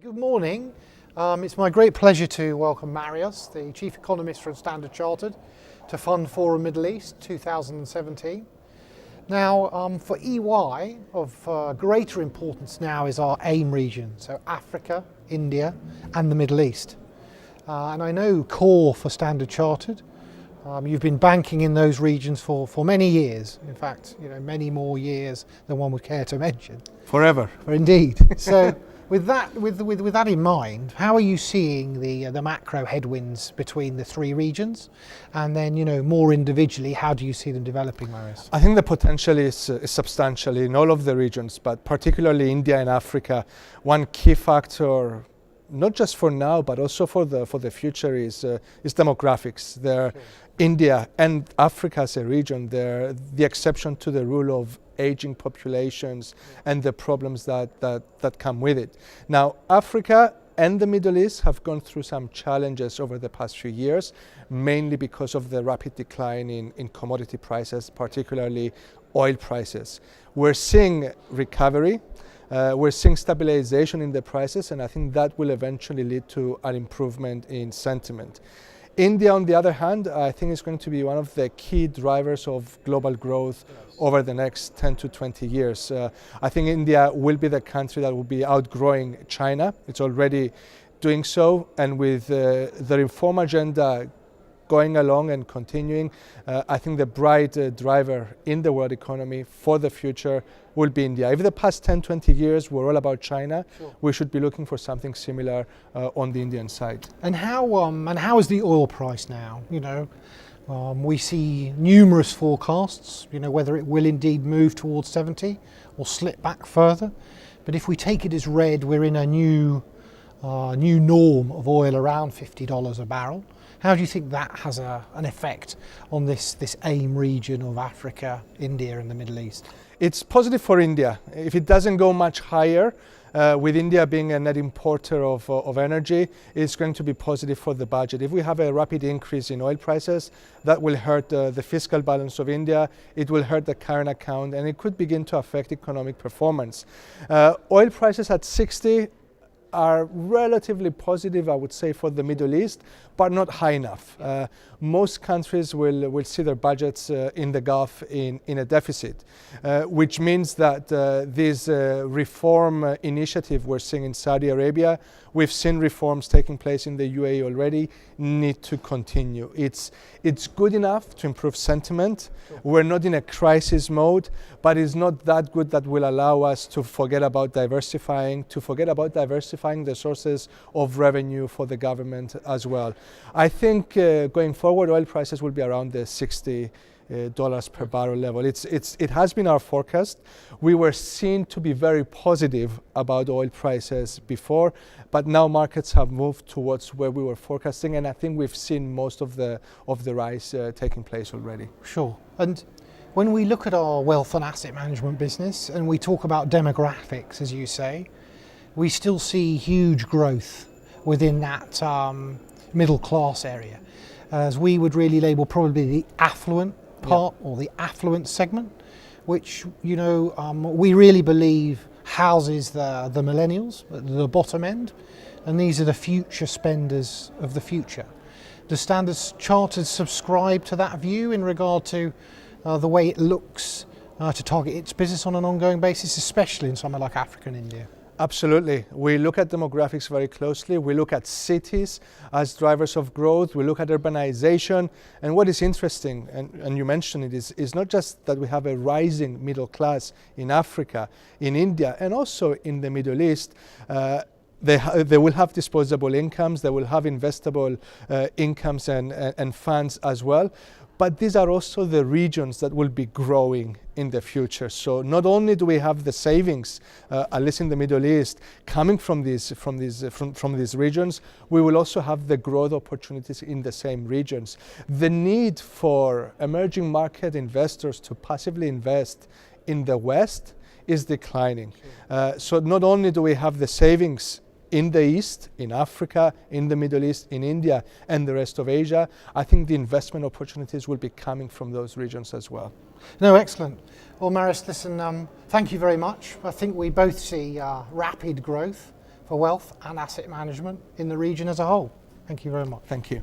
Good morning. It's my great pleasure to welcome Marius, the Chief Economist from Standard Chartered, to FundForum Middle East 2017. Now, for EY, of greater importance now is our AIM region, so Africa, India and the Middle East. And I know core for Standard Chartered, you've been banking in those regions for many years. In fact, many more years than one would care to mention. Forever. Indeed. So. With that in mind, how are you seeing the macro headwinds between the three regions? And then, more individually, how do you see them developing, Marius? I think the potential is substantial in all of the regions, but particularly India and Africa. One key factor, not just for now, but also for the future, is demographics. Sure. India and Africa as a region, they're the exception to the rule of aging populations and the problems that come with it. Now, Africa and the Middle East have gone through some challenges over the past few years, mainly because of the rapid decline in commodity prices, particularly oil prices. We're seeing recovery, we're seeing stabilization in the prices, and I think that will eventually lead to an improvement in sentiment. India, on the other hand, I think is going to be one of the key drivers of global growth over the next 10 to 20 years. I think India will be the country that will be outgrowing China. It's already doing so, and with the reform agenda going along and continuing, I think the bright driver in the world economy for the future will be India. If the past 10, 20 years were all about China, sure, we should be looking for something similar on the Indian side. And how is the oil price now? We see numerous forecasts, whether it will indeed move towards 70 or slip back further. But if we take it as read, we're in a new norm of oil around $50 a barrel. How do you think that has an effect on this AIM region of Africa, India and the Middle East? It's positive for India. If it doesn't go much higher, with India being a net importer of energy, it's going to be positive for the budget. If we have a rapid increase in oil prices, that will hurt the fiscal balance of India, it will hurt the current account, and it could begin to affect economic performance. Oil prices at 60 are relatively positive, I would say, for the Middle East, but not high enough. Most countries will see their budgets in the Gulf in a deficit, which means that this reform initiative we're seeing in Saudi Arabia, we've seen reforms taking place in the UAE already, need to continue. It's good enough to improve sentiment. Sure. We're not in a crisis mode, but it's not that good that will allow us to forget about diversifying the sources of revenue for the government as well. I think going forward, oil prices will be around the $60 per barrel level. It has been our forecast. We were seen to be very positive about oil prices before, but now markets have moved towards where we were forecasting, and I think we've seen most of the rise taking place already. Sure. And when we look at our wealth and asset management business and we talk about demographics, as you say, we still see huge growth within that middle class area, as we would really label probably the affluent part, or the affluent segment, which we really believe houses the millennials at the bottom end, and these are the future spenders of the future. Does Standard Chartered subscribe to that view in regard to the way it looks to target its business on an ongoing basis, especially in somewhere like Africa and India? Absolutely. We look at demographics very closely. We look at cities as drivers of growth. We look at urbanization. And what is interesting, and you mentioned it, is not just that we have a rising middle class in Africa, in India, and also in the Middle East. They will have disposable incomes. They will have investable incomes and funds as well. But these are also the regions that will be growing in the future. So not only do we have the savings, at least in the Middle East, coming from these regions, we will also have the growth opportunities in the same regions. The need for emerging market investors to passively invest in the West is declining. Sure. So not only do we have the savings in the East, in Africa, in the Middle East, in India, and the rest of Asia, I think the investment opportunities will be coming from those regions as well. No, excellent. Well, Marius, listen, thank you very much. I think we both see rapid growth for wealth and asset management in the region as a whole. Thank you very much. Thank you.